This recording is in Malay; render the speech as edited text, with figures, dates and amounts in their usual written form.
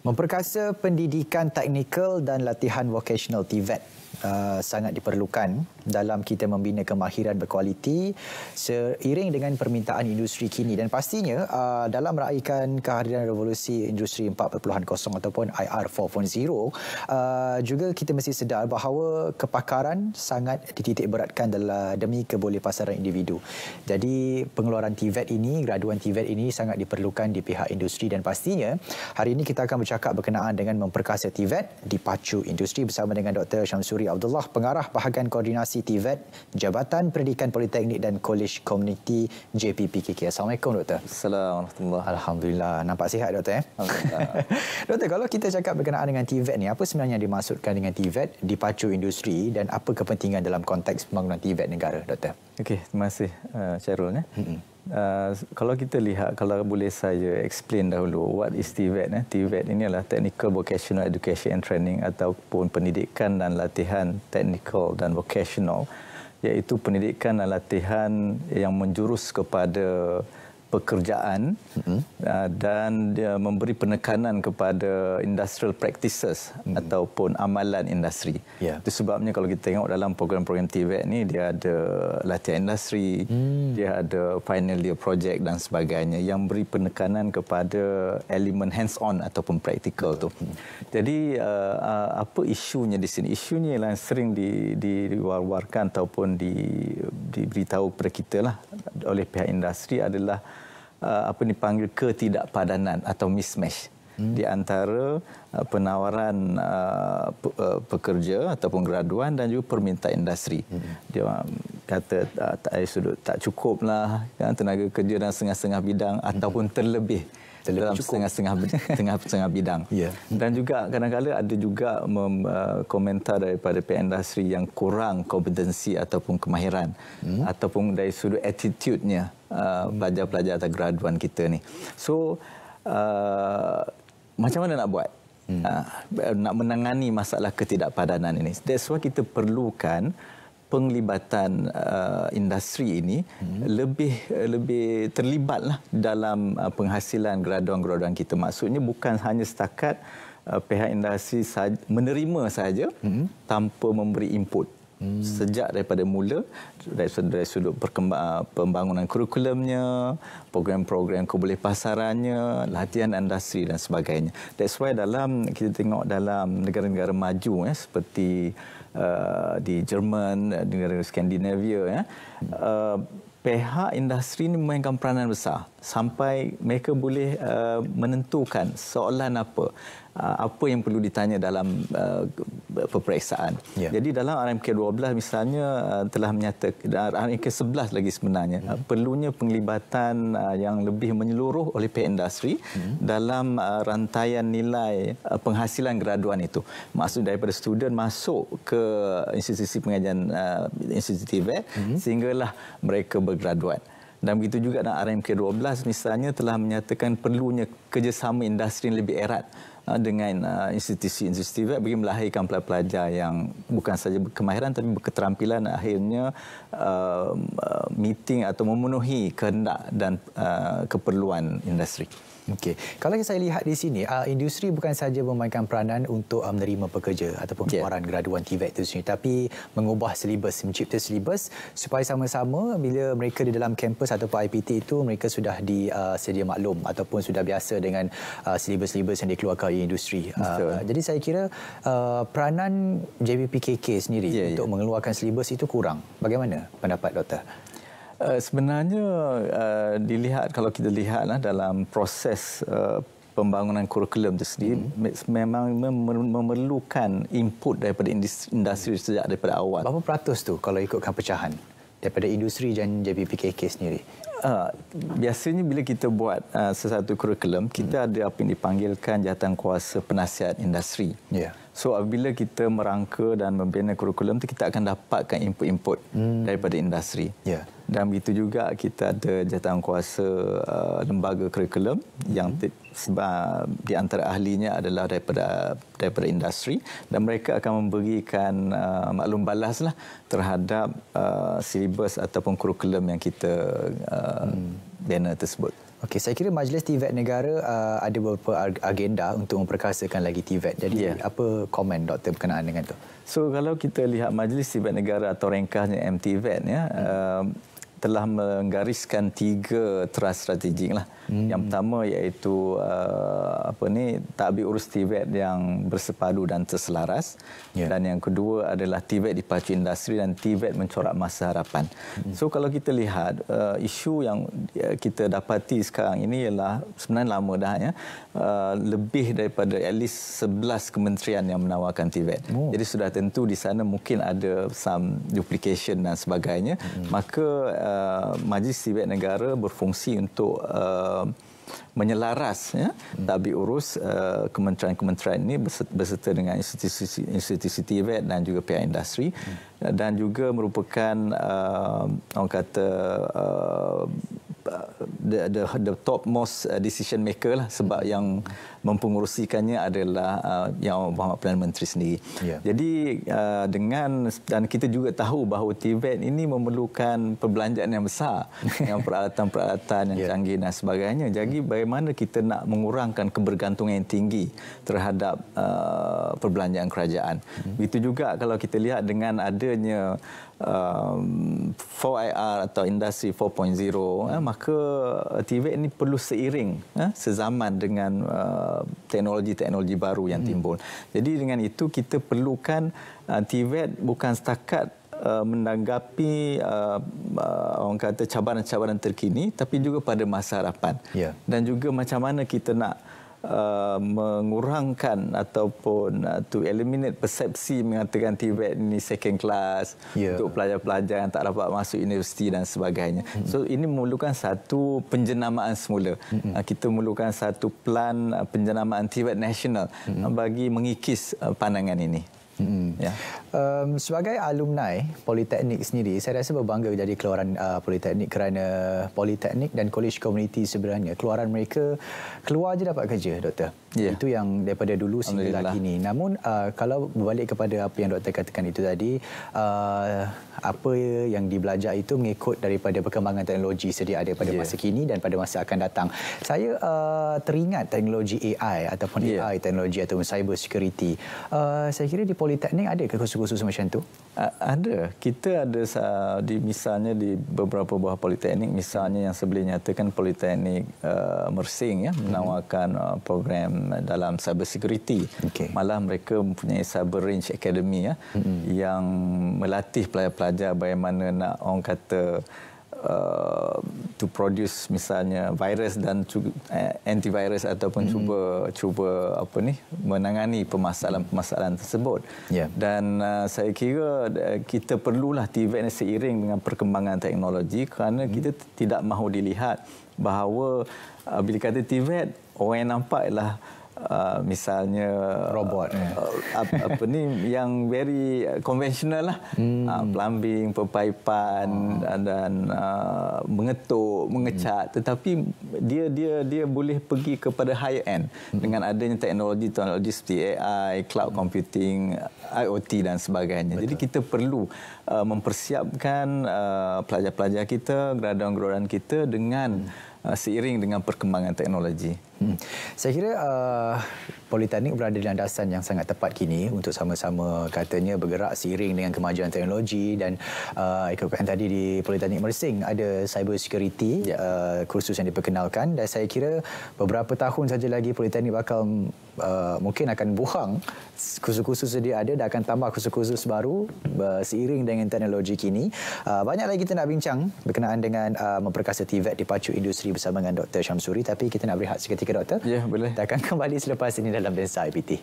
Memperkasa pendidikan teknikal dan latihan vocational TVET sangat diperlukan dalam kita membina kemahiran berkualiti seiring dengan permintaan industri kini, dan pastinya dalam meraihkan kehadiran revolusi industri 4.0 ataupun IR 4.0 juga kita mesti sedar bahawa kepakaran sangat dititik beratkan demi kebolehpasaran individu. Jadi pengeluaran TVET ini, graduan TVET ini sangat diperlukan di pihak industri, dan pastinya hari ini kita akan bercakap berkenaan dengan memperkasa TVET di pacu industri bersama dengan Dr. Syamsuri Abdullah, Pengarah Bahagian Koordinasi TVET Jabatan Pendidikan Politeknik dan Kolej Komuniti JPPKK. Assalamualaikum, Doktor. Assalamualaikum. Alhamdulillah. Nampak sihat, Doktor? Alhamdulillah. Doktor, kalau kita cakap berkenaan dengan TVET ni, apa sebenarnya yang dimaksudkan dengan TVET di pacu industri dan apa kepentingan dalam konteks pembangunan TVET negara, Doktor? Okey, terima kasih Syarul. Kalau kita lihat, kalau boleh saya explain dahulu what is TVET. TVET ini adalah Technical Vocational Education and Training ataupun pendidikan dan latihan technical dan vocational, iaitu pendidikan dan latihan yang menjurus kepada pekerjaan dan dia memberi penekanan kepada industrial practices ataupun amalan industri. Itu sebabnya kalau kita tengok dalam program-program TVET ni, dia ada latihan industri, dia ada final year project dan sebagainya yang beri penekanan kepada elemen hands-on ataupun practical tu. Jadi apa isunya di sini? Isunya yang sering diwar-warkan ataupun diberitahu kepada kita lah oleh pihak industri adalah apa dipanggil ketidakpadanan atau mismatch di antara penawaran pekerja ataupun graduan dan juga permintaan industri. Dia kata dari sudut tak cukup lah kan, tenaga kerja dalam setengah-setengah bidang ataupun terlebih dalam setengah bidang. Dan juga kadang-kadang ada juga komentar daripada pihak industri yang kurang kompetensi ataupun kemahiran ataupun dari sudut attitude-nya pelajar-pelajar atau graduan kita ni. So macam mana nak buat? Nak menangani masalah ketidakpadanan ini. That's why kita perlukan penglibatan industri ini lebih terlibatlah dalam penghasilan graduan-graduan kita. Maksudnya bukan hanya setakat pihak industri menerima saja tanpa memberi input. Sejak daripada mula, dari sudut pembangunan kurikulumnya, program-program kebolehpasarannya, latihan industri dan sebagainya. That's why kita tengok dalam negara-negara maju seperti di Jerman, di negara Skandinavia, pihak industri ini memainkan peranan besar sampai mereka boleh menentukan soalan apa yang perlu ditanya dalam peperiksaan. Jadi dalam RMK 12 misalnya telah menyatakan, RMK 11 lagi sebenarnya, perlunya penglibatan yang lebih menyeluruh oleh pihak industri dalam rantaian nilai penghasilan graduan itu. Maksud daripada student masuk ke institusi pengajian institusi TVET sehinggalah mereka bergraduat. Dan begitu juga dalam RMK 12 misalnya telah menyatakan perlunya kerjasama industri yang lebih erat dengan institusi-institusi TVET bagi melahirkan pelajar-pelajar yang bukan saja berkemahiran tapi berketerampilan, akhirnya meeting atau memenuhi kehendak dan keperluan industri. Okey. Kalau saya lihat di sini, industri bukan saja memainkan peranan untuk menerima pekerja ataupun keluaran graduan TVET itu sendiri, tapi mengubah silibus, mencipta silibus supaya sama-sama bila mereka di dalam kampus ataupun IPT itu mereka sudah sedia maklum ataupun sudah biasa dengan silibus-silibus yang dikeluarkan oleh industri. Jadi saya kira peranan JPPKK sendiri untuk mengeluarkan silibus itu kurang. Bagaimana pendapat Doktor? Sebenarnya kalau kita lihatlah dalam proses pembangunan kurikulum itu sendiri, memang memerlukan input daripada industri sejak daripada awal. Berapa peratus tu kalau ikutkan pecahan daripada industri dan JPPKK sendiri? Biasanya bila kita buat sesuatu kurikulum, kita ada apa yang dipanggilkan jawatankuasa penasihat industri. So apabila kita merangka dan membina kurikulum itu, kita akan dapatkan input-input daripada industri. Dan begitu juga kita ada jawatankuasa lembaga kurikulum yang di antara ahlinya adalah daripada industri, dan mereka akan memberikan maklum balaslah terhadap silibus ataupun kurikulum yang kita bina tersebut. Okey, saya kira Majlis TVET negara ada beberapa agenda untuk memperkasakan lagi TVET. Jadi apa komen Doktor berkenaan dengan itu? So kalau kita lihat Majlis TVET negara atau ringkasnya MTVET telah menggariskan 3 teras strategik lah. Yang pertama iaitu tadbir urus TVET yang bersepadu dan terselaras. Dan yang kedua adalah TVET dipacu industri dan TVET mencorak masa harapan. So kalau kita lihat isu yang kita dapati sekarang ini ialah sebenarnya lama dah lebih daripada at least 11 kementerian yang menawarkan TVET. Jadi sudah tentu di sana mungkin ada some duplication dan sebagainya. Maka Majlis TVET negara berfungsi untuk menyelaras tadbir urus kementerian-kementerian ini beserta dengan institusi TVET dan juga pihak industri dan juga merupakan orang kata the topmost decision maker lah, sebab yang mempengerusikannya adalah Yang Berhormat Perdana Menteri sendiri. Jadi dan kita juga tahu bahawa TVET ini memerlukan perbelanjaan yang besar dengan peralatan-peralatan yang canggih dan sebagainya. Jadi bagaimana kita nak mengurangkan kebergantungan yang tinggi terhadap perbelanjaan kerajaan. Begitu juga kalau kita lihat dengan adanya 4IR atau Industri 4.0, maka TVET ini perlu seiring sezaman dengan teknologi-teknologi baru yang timbul. Jadi dengan itu kita perlukan TVET bukan setakat menanggapi orang kata cabaran-cabaran terkini, tapi juga pada masa harapan. Dan juga macam mana kita nak mengurangkan ataupun to eliminate persepsi mengatakan TVET ini second class untuk pelajar-pelajar yang tak dapat masuk universiti dan sebagainya. So ini memerlukan satu penjenamaan semula. Kita memerlukan satu plan penjenamaan TVET nasional bagi mengikis pandangan ini. Sebagai alumni Politeknik sendiri, saya rasa berbangga jadi keluaran Politeknik kerana Politeknik dan Kolej Komuniti sebenarnya keluaran mereka keluar je dapat kerja, Doktor. Itu yang daripada dulu sehingga kini. Namun kalau berbalik kepada apa yang Doktor katakan itu tadi, apa yang dibelajar itu mengikut daripada perkembangan teknologi sedia ada pada masa kini dan pada masa akan datang. Saya teringat teknologi AI ataupun AI teknologi ataupun cyber security. Saya kira di Politeknik ada ke khusus-khusus macam tu? Ada. Kita ada misalnya di beberapa buah Politeknik, misalnya yang sebelum nyatakan Politeknik Mersing menawarkan program dalam cyber security. Malah mereka mempunyai Cyber Range Academy yang melatih pelajar-pelajar bagaimana nak orang kata to produce misalnya virus dan antivirus ataupun cuba menangani permasalahan-permasalahan tersebut. Dan saya kira kita perlulah TVET seiring dengan perkembangan teknologi, kerana kita tidak mahu dilihat bahawa bila kata TVET, orang yang nampak ialah misalnya robot yang very konvensional lah, plumbing, perpaipan dan mengetuk, mengecat, tetapi dia boleh pergi kepada higher end dengan adanya teknologi seperti AI, cloud computing, IoT dan sebagainya. Jadi kita perlu mempersiapkan pelajar-pelajar kita, graduan-graduan kita dengan seiring dengan perkembangan teknologi. Saya kira Politeknik berada di landasan yang sangat tepat kini untuk sama-sama katanya bergerak seiring dengan kemajuan teknologi. Dan ikutkan tadi di Politeknik Mersing ada cyber security kursus yang diperkenalkan, dan saya kira beberapa tahun saja lagi Politeknik bakal mungkin akan buang kursus-kursus sedia ada dan akan tambah kursus-kursus baru seiring dengan teknologi kini. Banyak lagi kita nak bincang berkenaan dengan memperkasa TVET dipacu industri bersama dengan Dr. Syamsuri, tapi kita nak berehat seketika, Doktor. Ya, boleh. Kita akan kembali selepas ini dalam Lensa IPT.